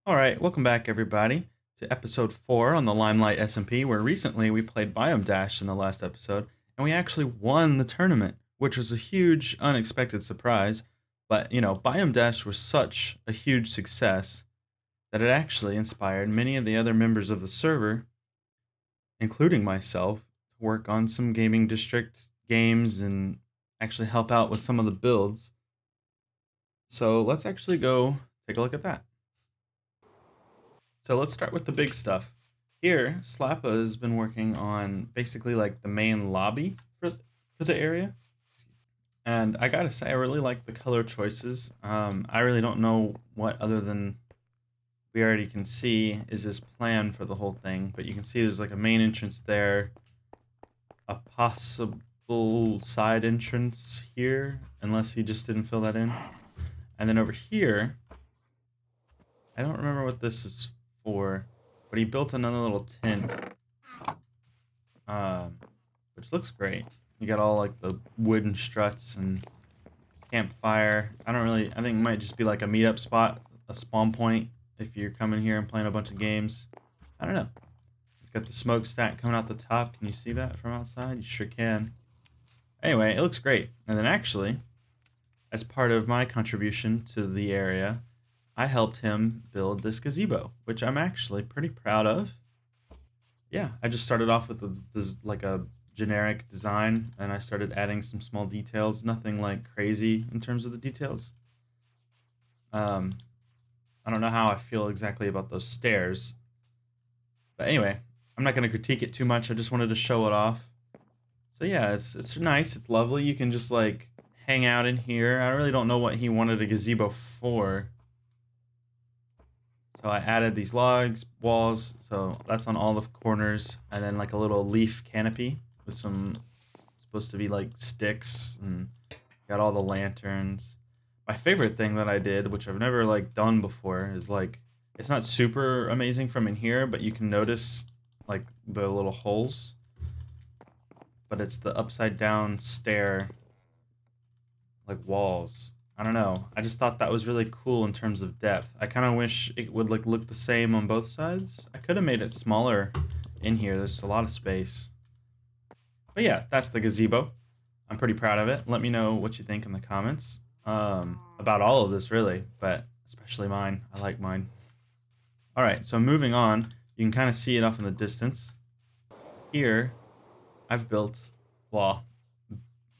Alright, welcome back everybody to episode 4 on the Limelight SMP, where recently we played Biome Dash in the last episode, and we actually won the tournament, which was a huge, unexpected surprise. But, Biome Dash was such a huge success that it actually inspired many of the other members of the server, including myself, to work on some gaming district games and actually help out with some of the builds. So let's actually go take a look at that. So let's start with the big stuff. Here, Slappa has been working on basically like the main lobby for the area. And I gotta say, I really like the color choices. I really don't know what other than we already can see is his plan for the whole thing. But you can see there's like a main entrance there, a possible side entrance here, unless he just didn't fill that in. And then over here, I don't remember what this is for, but he built another little tent, which looks great. You got all like the wooden struts and campfire. I think it might just be like a meetup spot, a spawn point if you're coming here and playing a bunch of games. I don't know. It's got the smokestack coming out the top. Can you see that from outside? You sure can. Anyway, it looks great. And then actually, as part of my contribution to the area, I helped him build this gazebo, which I'm actually pretty proud of. Yeah, I just started off with like a generic design, and I started adding some small details. Nothing like crazy in terms of the details. I don't know how I feel exactly about those stairs. But anyway, I'm not going to critique it too much. I just wanted to show it off. So yeah, it's nice. It's lovely. You can just like hang out in here. I really don't know what he wanted a gazebo for. So I added these logs, walls, so that's on all the corners, and then like a little leaf canopy with some, supposed to be like sticks, and got all the lanterns. My favorite thing that I did, which I've never like done before, is like, it's not super amazing from in here, but you can notice like the little holes. But it's the upside down stair, like walls. I don't know. I just thought that was really cool in terms of depth. I kind of wish it would like look the same on both sides. I could have made it smaller in here. There's a lot of space. But yeah, that's the gazebo. I'm pretty proud of it. Let me know what you think in the comments about all of this, really, but especially mine. I like mine. All right, so moving on, you can kind of see it off in the distance. Here, I've built, well,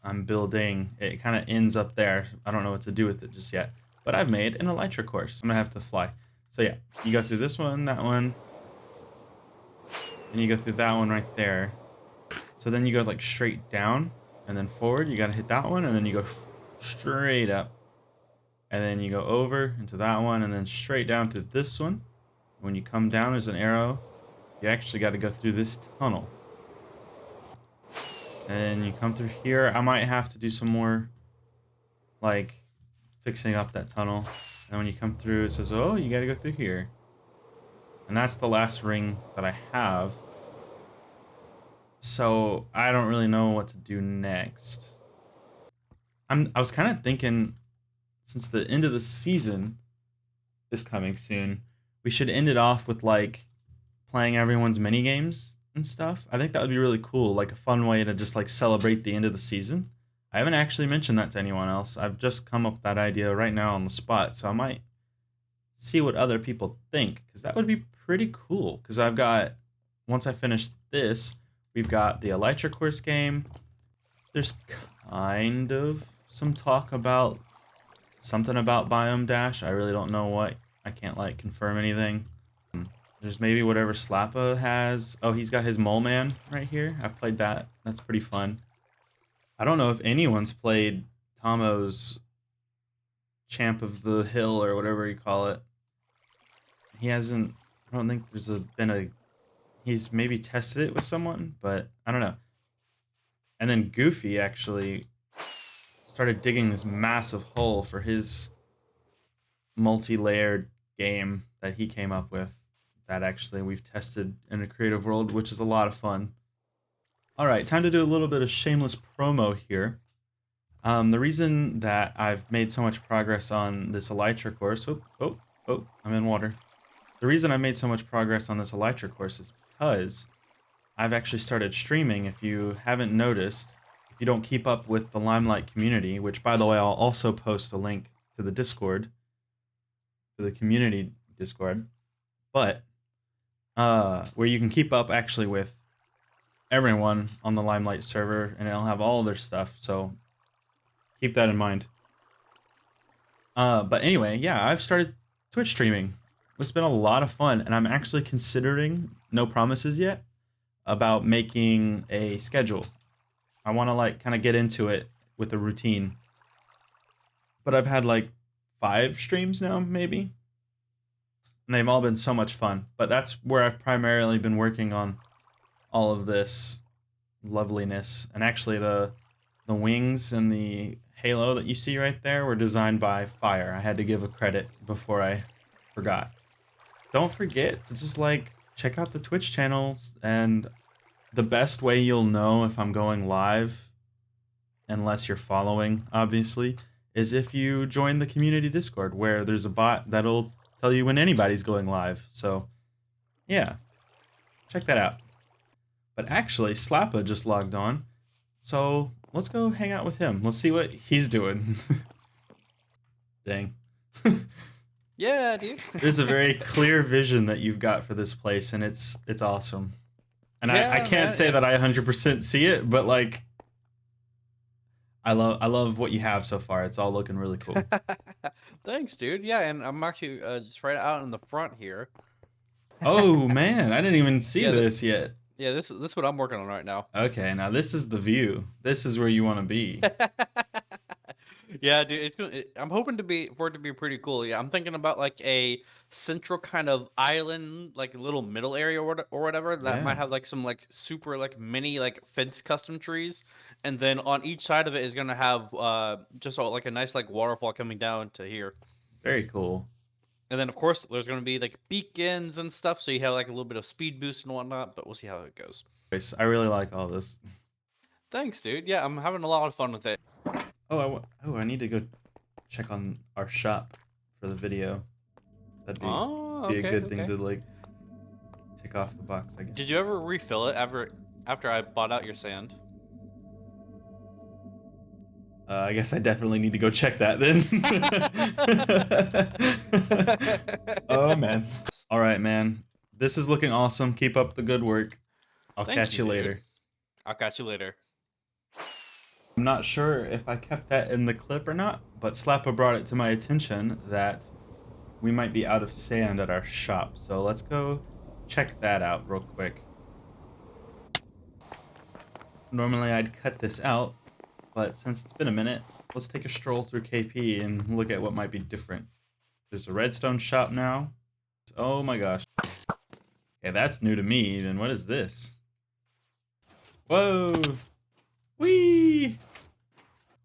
I'm building, it kind of ends up there. I don't know what to do with it just yet, but I've made an Elytra course. I'm gonna have to fly. So yeah, you go through this one, that one, and you go through that one right there. So then you go like straight down and then forward. You gotta hit that one, and then you go straight up, and then you go over into that one, and then straight down to this one. When you come down, there's an arrow. You actually got to go through this tunnel. And you come through here. I might have to do some more, like, fixing up that tunnel. And when you come through, it says, oh, you got to go through here. And that's the last ring that I have. So I don't really know what to do next. I was kind of thinking, since the end of the season is coming soon, we should end it off with, like, playing everyone's minigames and stuff. I think that would be really cool, like a fun way to just like celebrate the end of the season. I haven't actually mentioned that to anyone else. I've just come up with that idea right now on the spot, so I might see what other people think, because that would be pretty cool. Because I've got, once I finish this, we've got the Elytra course game. There's kind of some talk about something about Biome Dash. I really don't know what. I can't like confirm anything. There's maybe whatever Slappa has. Oh, he's got his mole man right here. I've played that. That's pretty fun. I don't know if anyone's played Tomo's Champ of the Hill or whatever you call it. He hasn't. I don't think there's been a. He's maybe tested it with someone, but I don't know. And then Goofy actually started digging this massive hole for his multi-layered game that he came up with. That actually we've tested in a creative world, which is a lot of fun. All right, time to do a little bit of shameless promo here. The reason that I've made so much progress on this Elytra course, I'm in water. the reason I made so much progress on this Elytra course is because I've actually started streaming. If you haven't noticed, if you don't keep up with the Limelight community, which by the way, I'll also post a link to the Discord, to the community Discord, but where you can keep up actually with everyone on the Limelight server, and it'll have all their stuff, so keep that in mind. But anyway, yeah, I've started Twitch streaming. It's been a lot of fun, and I'm actually considering, no promises yet, about making a schedule. I want to like kind of get into it with a routine. But I've had like 5 streams now, maybe. And they've all been so much fun. But that's where I've primarily been working on all of this loveliness. And actually the wings and the halo that you see right there were designed by Fire. I had to give a credit before I forgot. Don't forget to just like check out the Twitch channels, and the best way you'll know if I'm going live, unless you're following, obviously, is if you join the community Discord, where there's a bot that'll tell you when anybody's going live. So, yeah, check that out. But actually, Slappa just logged on, so let's go hang out with him. Let's see what he's doing. Dang. Yeah, dude. There's a very clear vision that you've got for this place, and it's awesome. And yeah, I can't say that I 100% see it, but like I love what you have so far. It's all looking really cool. Thanks, dude. Yeah, and I'm actually just right out in the front here. Oh man, I didn't even see this yet. Yeah, this is what I'm working on right now. Okay, now this is the view. This is where you want to be. Yeah, dude, I'm hoping for it to be pretty cool. Yeah, I'm thinking about like a central kind of island, like a little middle area or whatever that might have like some like super like mini like fence custom trees, and then on each side of it is gonna have just like a nice like waterfall coming down to here. Very cool. And then of course there's gonna be like beacons and stuff, so you have like a little bit of speed boost and whatnot. But we'll see how it goes. I really like all this. Thanks, dude. Yeah, I'm having a lot of fun with it. Oh, I need to go check on our shop for the video. That'd be, be a good thing to like tick off the box, I guess. Did you ever refill it after I bought out your sand? I guess I definitely need to go check that then. Oh man. All right, man. This is looking awesome. Keep up the good work. I'll catch you later. I'll catch you later. I'm not sure if I kept that in the clip or not, but Slappa brought it to my attention that we might be out of sand at our shop. So let's go check that out real quick. Normally I'd cut this out, but since it's been a minute, let's take a stroll through KP and look at what might be different. There's a redstone shop now. Oh my gosh. Okay, that's new to me even. What is this? Whoa! Whee!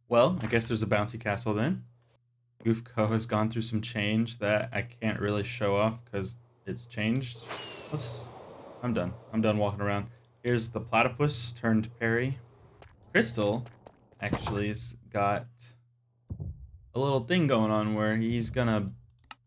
Well, I guess there's a bouncy castle then. Goofco has gone through some change that I can't really show off because it's changed. I'm done. I'm done walking around. Here's the platypus turned Perry. Crystal actually has got a little thing going on where he's gonna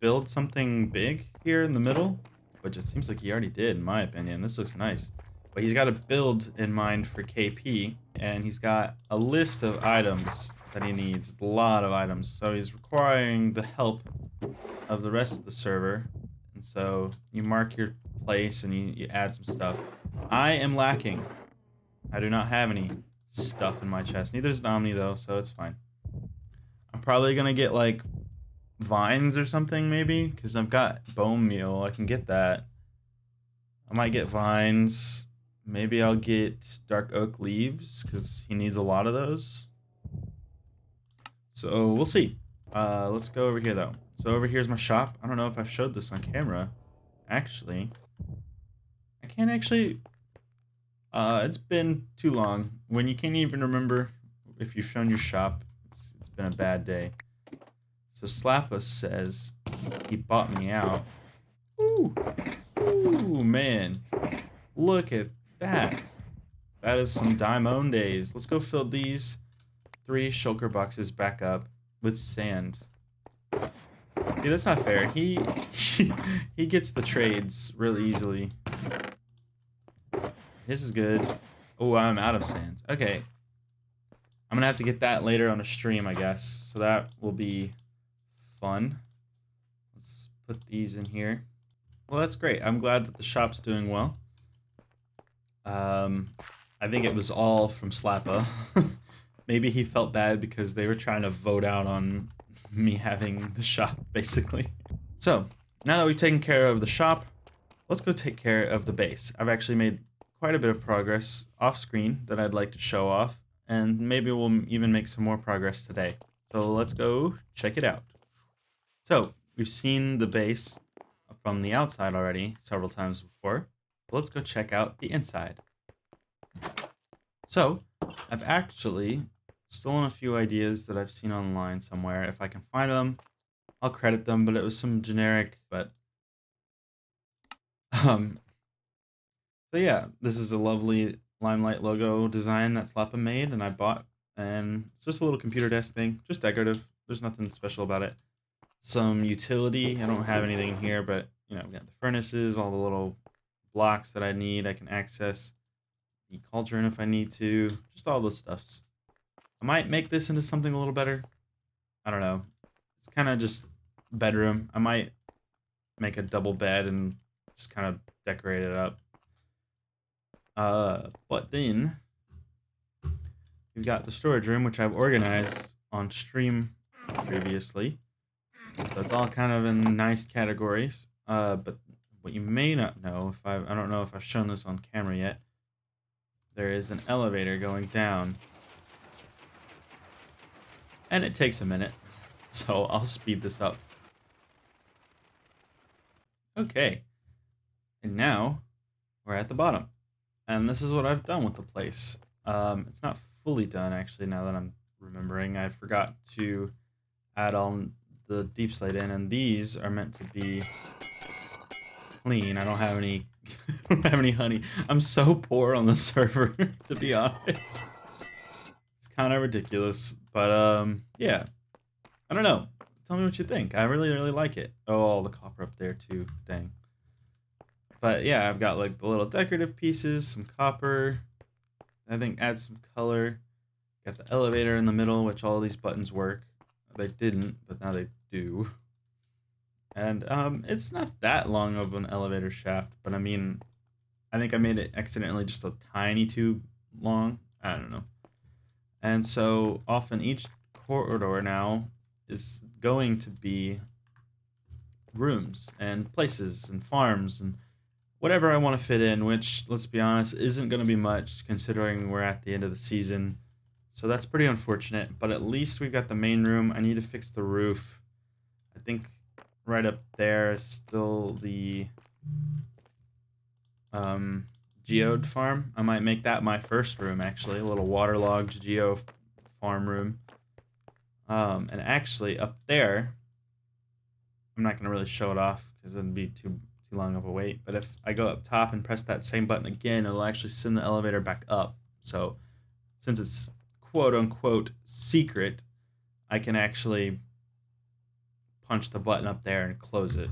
build something big here in the middle, which it seems like he already did in my opinion. This looks nice. But he's got a build in mind for KP, and he's got a list of items that he needs. A lot of items. So he's requiring the help of the rest of the server. And so you mark your place and you add some stuff. I am lacking. I do not have any stuff in my chest. Neither does Omni though, so it's fine. I'm probably gonna get like vines or something maybe, because I've got bone meal. I can get that. I might get vines. Maybe I'll get dark oak leaves because he needs a lot of those. So we'll see. Let's go over here though. So over here's my shop. I don't know if I've showed this on camera. Actually, I can't actually. It's been too long. When you can't even remember if you've shown your shop, it's been a bad day. So Slappa says he bought me out. Ooh, ooh, man, look at that. That is some diamond days. Let's go fill these 3 shulker boxes back up with sand. See See, that's not fair. He gets the trades really easily. This is good. Oh, I'm out of sands. Okay. I'm gonna have to get that later on a stream, I guess. So that will be fun. Let's put these in here. Well, that's great. I'm glad that the shop's doing well. I think it was all from Slappa. Maybe he felt bad because they were trying to vote out on me having the shop, basically. So, now that we've taken care of the shop, let's go take care of the base. I've actually made quite a bit of progress off screen that I'd like to show off, and maybe we'll even make some more progress today. So let's go check it out. So, we've seen the base from the outside already several times before. Let's go check out the inside. So, I've actually stolen a few ideas that I've seen online somewhere. If I can find them, I'll credit them, but it was some generic, but so yeah, this is a lovely Limelight logo design that Slappa made and I bought, and it's just a little computer desk thing, just decorative. There's nothing special about it. Some utility, I don't have anything in here, but you know, we got the furnaces, all the little blocks that I need. I can access the cauldron if I need to, just all those stuffs. I might make this into something a little better. I don't know. It's kind of just bedroom. I might make a double bed and just kind of decorate it up. But then we've got the storage room, which I've organized on stream previously. So it's all kind of in nice categories. But what you may not know, I don't know if I've shown this on camera yet, there is an elevator going down. And it takes a minute, so I'll speed this up. Okay, and now we're at the bottom. And this is what I've done with the place. It's not fully done, actually, now that I'm remembering. I forgot to add on the deep slate in, and these are meant to be clean. I don't have any I don't have any honey. I'm so poor on the server, to be honest. It's kind of ridiculous, but yeah. I don't know. Tell me what you think. I really, really like it. Oh, all the copper up there too. Dang. But yeah, I've got like the little decorative pieces, some copper. I think add some color. Got the elevator in the middle, which all these buttons work. They didn't, but now they do. And it's not that long of an elevator shaft, but I mean, I think I made it accidentally just a tiny too long. I don't know. And so often each corridor now is going to be rooms and places and farms and whatever I want to fit in, which, let's be honest, isn't going to be much considering we're at the end of the season. So that's pretty unfortunate, but at least we've got the main room. I need to fix the roof. I think right up there is still the geode farm. I might make that my first room, actually, a little waterlogged geo farm room. And actually up there, I'm not going to really show it off because it'd be too long of a wait, but if I go up top and press that same button again, it'll actually send the elevator back up. So since it's quote unquote secret, I can actually punch the button up there and close it.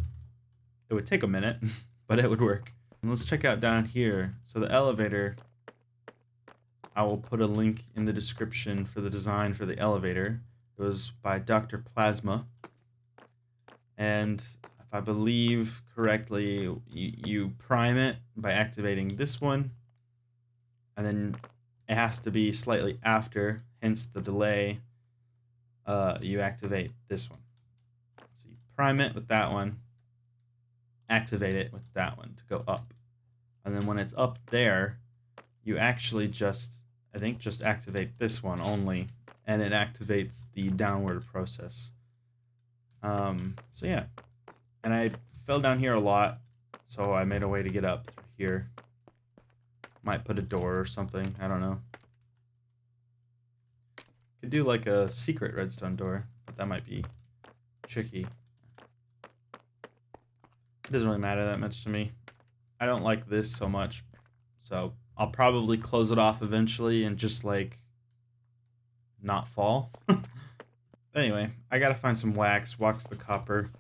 It would take a minute, but it would work. And let's check out down here. So the elevator, I will put a link in the description for the design for the elevator. It was by Dr. Plasma. And if I believe correctly, you prime it by activating this one. And then it has to be slightly after, hence the delay. You activate this one. So you prime it with that one, activate it with that one to go up. And then when it's up there, you actually just activate this one only, and it activates the downward process. So yeah, and I fell down here a lot, so I made a way to get up through here. Might put a door or something, I don't know. Could do like a secret redstone door, but that might be tricky. It doesn't really matter that much to me. I don't like this so much, so I'll probably close it off eventually and just like not fall. Anyway, I gotta find some wax the copper.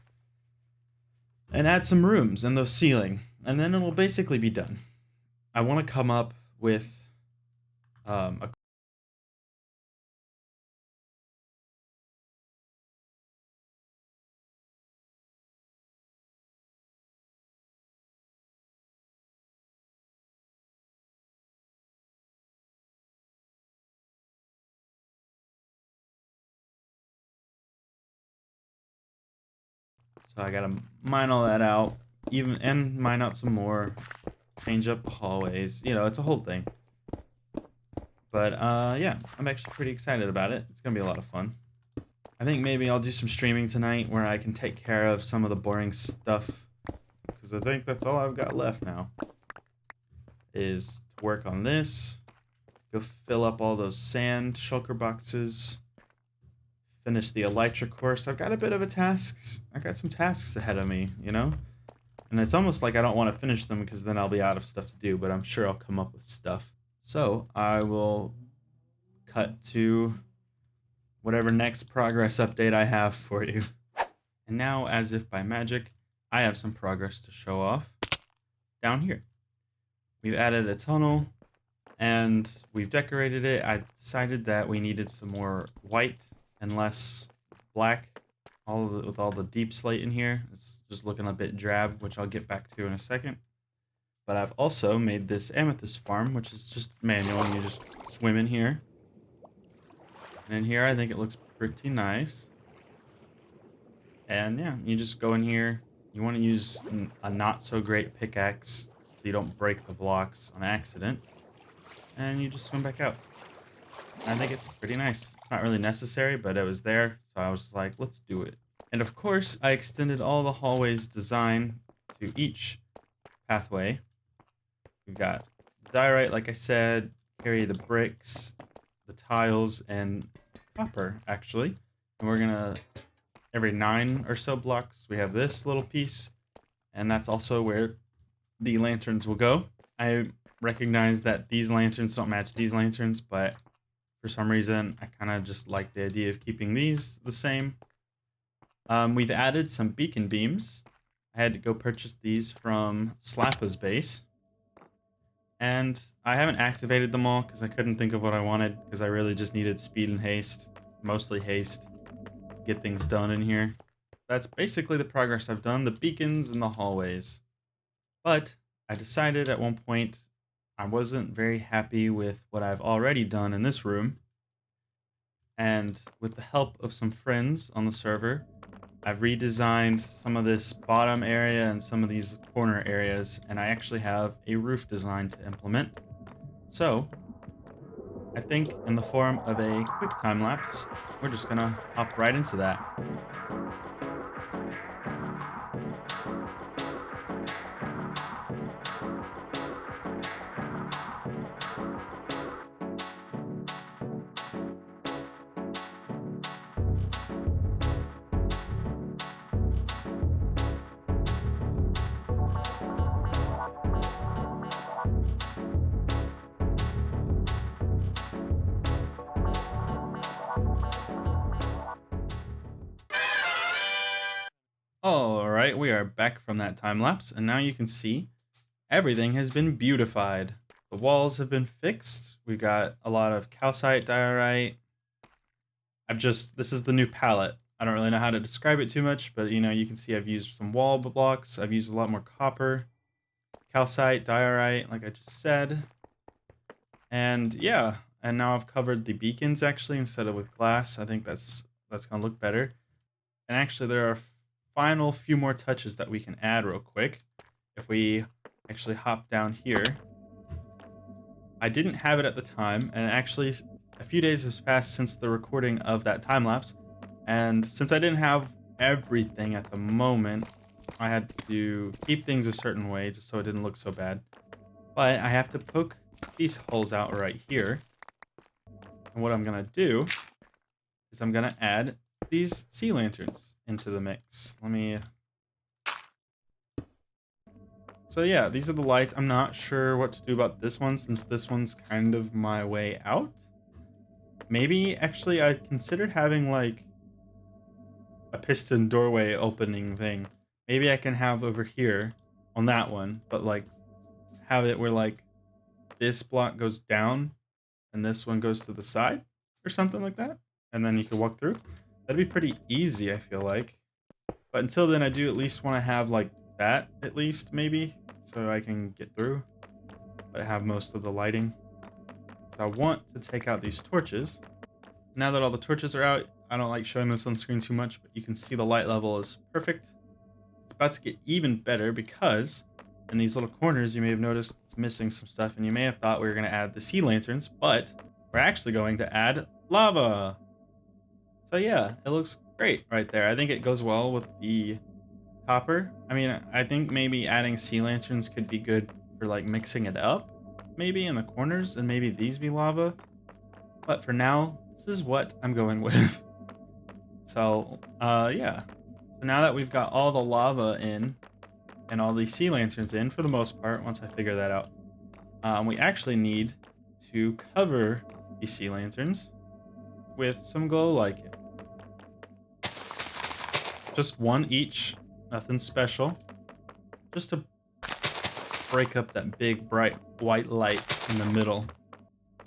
and add some rooms in the ceiling, and then it'll basically be done. I want to come up with a so I gotta mine all that out, even and mine out some more, change up the hallways. You know, it's a whole thing. But yeah, I'm actually pretty excited about it. It's gonna be a lot of fun. I think maybe I'll do some streaming tonight where I can take care of some of the boring stuff, because I think that's all I've got left now. Is to work on this, go fill up all those sand shulker boxes, finish the Elytra course. I've got a bit of a tasks. I got some tasks ahead of me, you know? And it's almost like I don't want to finish them because then I'll be out of stuff to do, but I'm sure I'll come up with stuff. So I will cut to whatever next progress update I have for you. And now, as if by magic, I have some progress to show off down here. We've added a tunnel and we've decorated it. I decided that we needed some more white and less black, with all the deep slate in here. It's just looking a bit drab, which I'll get back to in a second. But I've also made this amethyst farm, which is just manual. You just swim in here. And in here, I think it looks pretty nice. And yeah, you just go in here. You want to use a not so great pickaxe so you don't break the blocks on accident. And you just swim back out. I think it's pretty nice. It's not really necessary, but it was there, so I was like, let's do it. And of course, I extended all the hallways design to each pathway. We've got diorite, like I said, carry the bricks, the tiles, and copper, actually. And we're gonna, every 9 or so blocks, we have this little piece, and that's also where the lanterns will go. I recognize that these lanterns don't match these lanterns, but for some reason, I kind of just like the idea of keeping these the same. We've added some beacon beams. I had to go purchase these from Slappa's base. And I haven't activated them all because I couldn't think of what I wanted, because I really just needed speed and haste, mostly haste, get things done in here. That's basically the progress I've done, the beacons and the hallways. But I decided at one point I wasn't very happy with what I've already done in this room. And with the help of some friends on the server, I've redesigned some of this bottom area and some of these corner areas, and I actually have a roof design to implement. So, I think in the form of a quick time lapse, we're just gonna hop right into that. Alright, we are back from that time lapse, and now you can see everything has been beautified. The walls have been fixed. We've got a lot of calcite diorite. This is the new palette. I don't really know how to describe it too much, but you can see I've used some wall blocks. I've used a lot more copper, calcite, diorite, like I just said. And yeah, and now I've covered the beacons actually instead of with glass. I think that's gonna look better. And actually there are final few more touches that we can add real quick. If we actually hop down here. I didn't have it at the time, and actually a few days has passed since the recording of that time lapse, and since I didn't have everything at the moment, I had to keep things a certain way just so it didn't look so bad. But I have to poke these holes out right here. And what I'm gonna do is I'm gonna add these sea lanterns into the mix. So yeah, these are the lights. I'm not sure what to do about this one since this one's kind of my way out. Maybe actually I considered having like a piston doorway opening thing, maybe I can have over here on that one, but like have it where like this block goes down and this one goes to the side or something like that. And then you can walk through. That'd be pretty easy, I feel like. But until then, I do at least want to have like that at least maybe so I can get through, but have most of the lighting. So I want to take out these torches. Now that all the torches are out, I don't like showing this on screen too much, but you can see the light level is perfect. It's about to get even better because in these little corners, you may have noticed it's missing some stuff, and you may have thought we were going to add the sea lanterns, but we're actually going to add lava. So yeah, it looks great right there. I think it goes well with the copper. I mean, I think maybe adding sea lanterns could be good for like mixing it up, maybe in the corners, and maybe these be lava. But for now, this is what I'm going with. So, yeah. So now that we've got all the lava in and all these sea lanterns in, for the most part, once I figure that out, we actually need to cover these sea lanterns with some glow lichen. Just one each, nothing special. Just to break up that big, bright white light in the middle.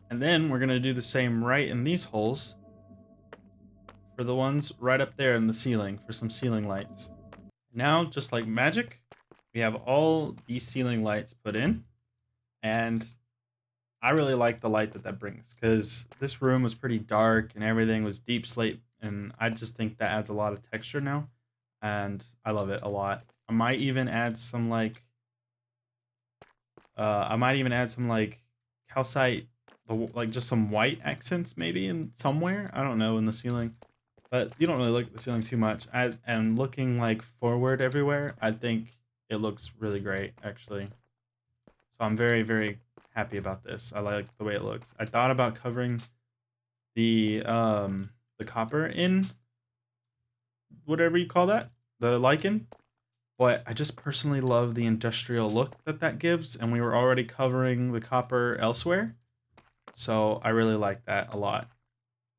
And then we're going to do the same right in these holes for the ones right up there in the ceiling for some ceiling lights. Now, just like magic, we have all these ceiling lights put in. And I really like the light that that brings because this room was pretty dark and everything was deep slate. And I just think that adds a lot of texture now. And I love it a lot. I might even add some like calcite, like just some white accents maybe in somewhere. I don't know, in the ceiling. But you don't really look at the ceiling too much. And looking like forward everywhere, I think it looks really great actually. So I'm very, very happy about this. I like the way it looks. I thought about covering the copper in whatever you call that, the lichen, but I just personally love the industrial look that that gives, and we were already covering the copper elsewhere, so I really like that a lot.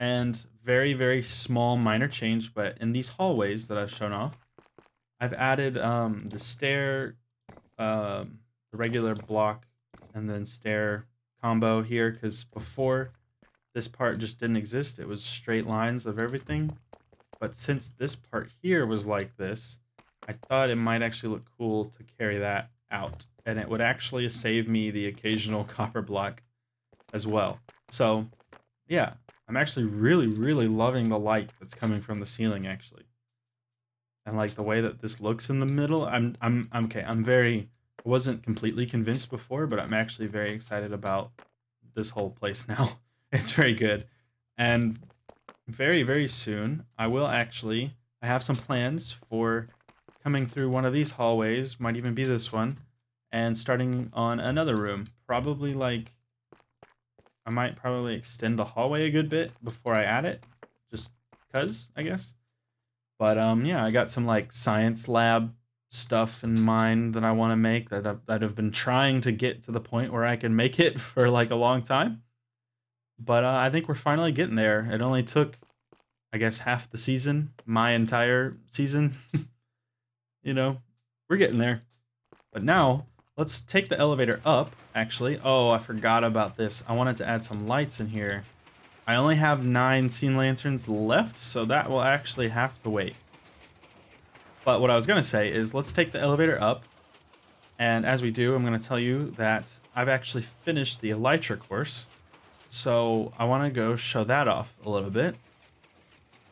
And very, very small minor change, but in these hallways that I've shown off, I've added the stair, the regular block and then stair combo here, because before this part just didn't exist. It was straight lines of everything. But since this part here was like this, I thought it might actually look cool to carry that out. And it would actually save me the occasional copper block as well. So, yeah, I'm actually really, really loving the light that's coming from the ceiling, actually. And like the way that this looks in the middle, I'm okay. I wasn't completely convinced before, but I'm actually very excited about this whole place now. It's very good. And very, very soon, I have some plans for coming through one of these hallways, might even be this one, and starting on another room. Probably like, I might probably extend the hallway a good bit before I add it, just cause, I guess. But yeah, I got some like science lab stuff in mind that I want to make that I've been trying to get to the point where I can make it for like a long time. But I think we're finally getting there. It only took, I guess, half the season, my entire season. You know, we're getting there. But now, let's take the elevator up, actually. Oh, I forgot about this. I wanted to add some lights in here. I only have 9 scene lanterns left, so that will actually have to wait. But what I was going to say is let's take the elevator up. And as we do, I'm going to tell you that I've actually finished the Elytra course. So I want to go show that off a little bit.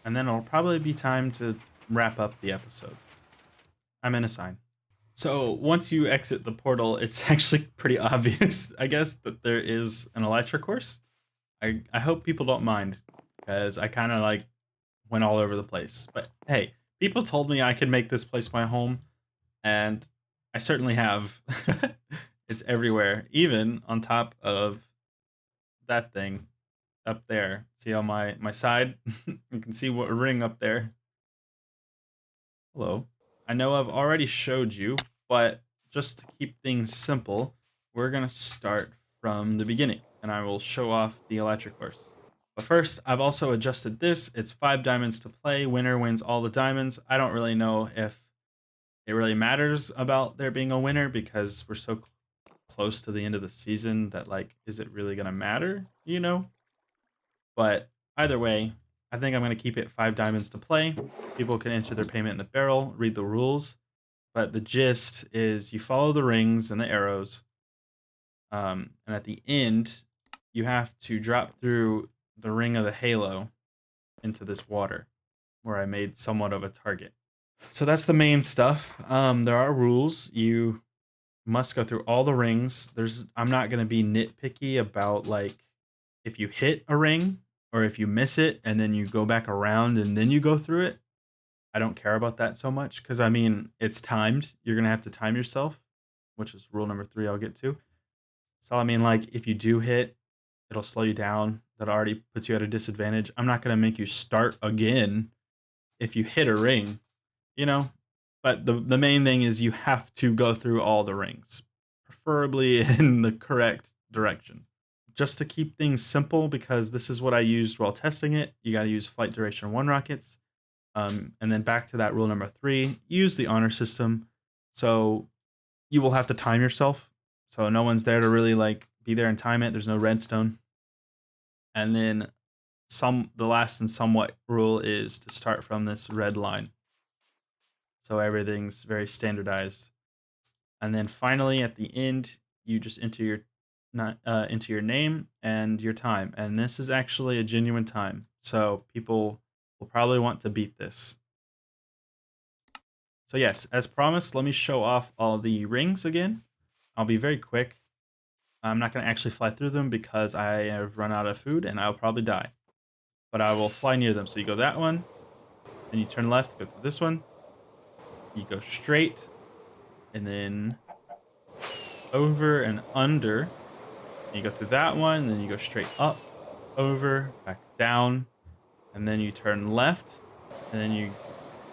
And then it'll probably be time to wrap up the episode. I'm in a sign. So once you exit the portal, it's actually pretty obvious, I guess, that there is an Elytra course. I hope people don't mind, because I kind of like went all over the place. But hey, people told me I could make this place my home, and I certainly have. It's everywhere, even on top of that thing up there. See on my side? You can see what ring up there. Hello. I know I've already showed you, but just to keep things simple, we're going to start from the beginning, and I will show off the electric course. But first, I've also adjusted this. It's 5 diamonds to play. Winner wins all the diamonds. I don't really know if it really matters about there being a winner because we're so close to the end of the season that, like, is it really gonna matter, you know? But either way, I think I'm gonna keep it 5 diamonds to play. People can enter their payment in the barrel, read the rules, but the gist is you follow the rings and the arrows, and at the end, you have to drop through the ring of the halo into this water, where I made somewhat of a target. So that's the main stuff. There are rules. You must go through all the rings. I'm not gonna be nitpicky about like if you hit a ring or if you miss it and then you go back around and then you go through it. I don't care about that so much because I mean it's timed. You're gonna have to time yourself, which is rule number 3 I'll get to. So I mean like if you do hit, it'll slow you down. That already puts you at a disadvantage. I'm not gonna make you start again if you hit a ring, you know? But the main thing is you have to go through all the rings, preferably in the correct direction. Just to keep things simple, because this is what I used while testing it, you got to use flight duration 1 rockets. And then back to that rule number 3, use the honor system. So you will have to time yourself. So no one's there to really like be there and time it. There's no redstone. And then the last and somewhat rule is to start from this red line. So everything's very standardized. And then finally at the end, you just enter your name and your time. And this is actually a genuine time. So people will probably want to beat this. So yes, as promised, let me show off all the rings again. I'll be very quick. I'm not going to actually fly through them because I have run out of food and I'll probably die. But I will fly near them. So you go that one, then you turn left, go to this one. You go straight, and then over and under. You go through that one, then you go straight up, over, back down, and then you turn left, and then you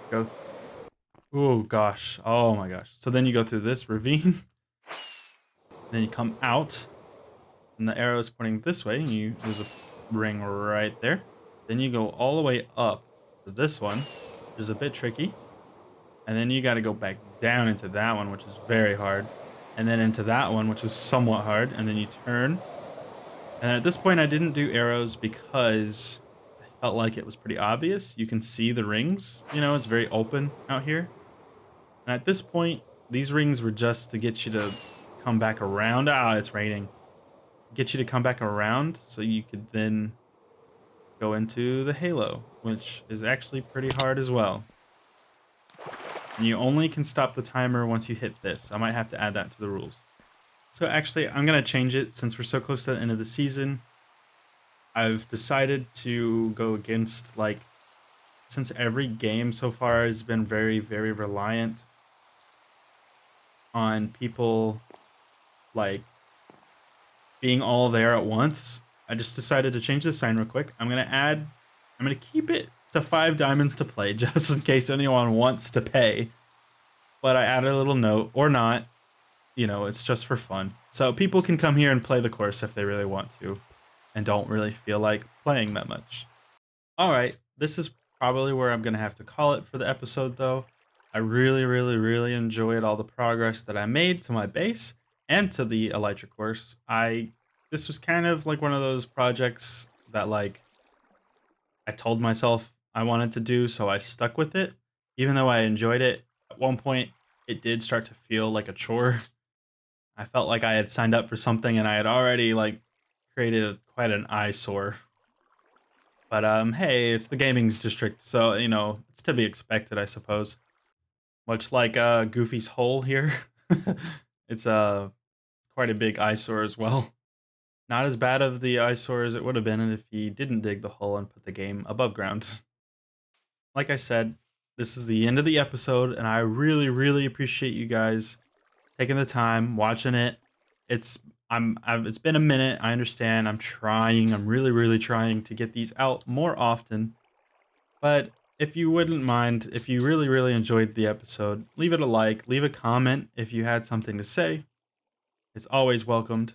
go. Oh gosh, oh my gosh! So then you go through this ravine, then you come out, and the arrow is pointing this way, and there's a ring right there. Then you go all the way up to this one, which is a bit tricky, and then you got to go back down into that one, which is very hard, and then into that one, which is somewhat hard, and then you turn. And at this point, I didn't do arrows because I felt like it was pretty obvious. You can see the rings, it's very open out here. And at this point, these rings were just to get you to come back around. Ah, it's raining. Get you to come back around so you could then go into the halo, which is actually pretty hard as well. And you only can stop the timer once you hit this. I might have to add that to the rules. So actually, I'm going to change it since we're so close to the end of the season. I've decided to go against, like, since every game so far has been very, very reliant on people, like, being all there at once. I just decided to change the sign real quick. I'm going to keep it to 5 diamonds to play just in case anyone wants to pay. But I added a little note, or not. It's just for fun. So people can come here and play the course if they really want to and don't really feel like playing that much. All right, this is probably where I'm going to have to call it for the episode, though. I really, really, really enjoyed all the progress that I made to my base and to the Elytra course. This was kind of like one of those projects that, like, I told myself I wanted to do, so I stuck with it. Even though I enjoyed it, at one point, it did start to feel like a chore. I felt like I had signed up for something and I had already like created quite an eyesore. But hey, it's the gaming's district, so it's to be expected, I suppose. Much like Goofy's hole here, it's quite a big eyesore as well. Not as bad of the eyesore as it would have been if he didn't dig the hole and put the game above ground. Like I said, this is the end of the episode, and I really, really appreciate you guys taking the time watching it. It's been a minute. I understand. I'm trying. I'm really, really trying to get these out more often. But if you wouldn't mind, if you really, really enjoyed the episode, leave it a like, leave a comment if you had something to say. It's always welcomed.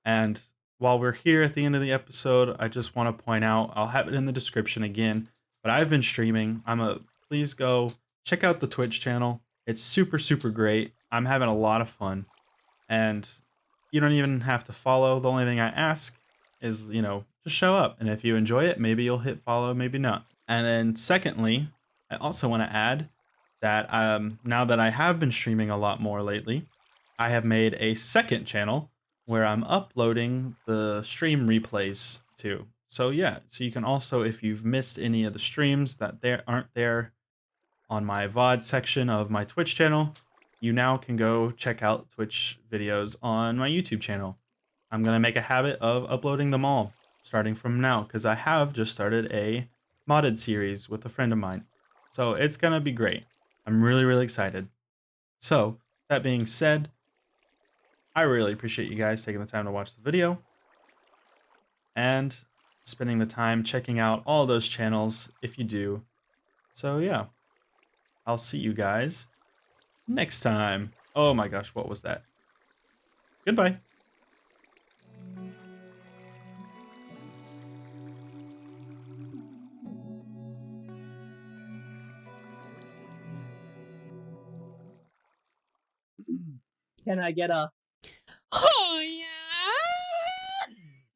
And while we're here at the end of the episode, I just want to point out, I'll have it in the description again, but I've been streaming. Please go check out the Twitch channel. It's super, super great. I'm having a lot of fun. And you don't even have to follow. The only thing I ask is, just show up. And if you enjoy it, maybe you'll hit follow, maybe not. And then secondly, I also want to add that now that I have been streaming a lot more lately, I have made a second channel where I'm uploading the stream replays to. So yeah, so you can also, if you've missed any of the streams that there aren't there on my VOD section of my Twitch channel, you now can go check out Twitch videos on my YouTube channel. I'm going to make a habit of uploading them all starting from now because I have just started a modded series with a friend of mine. So it's going to be great. I'm really, really excited. So, that being said, I really appreciate you guys taking the time to watch the video and spending the time checking out all those channels if you do. So, yeah, I'll see you guys next time. Oh my gosh, what was that? Goodbye. Can I get a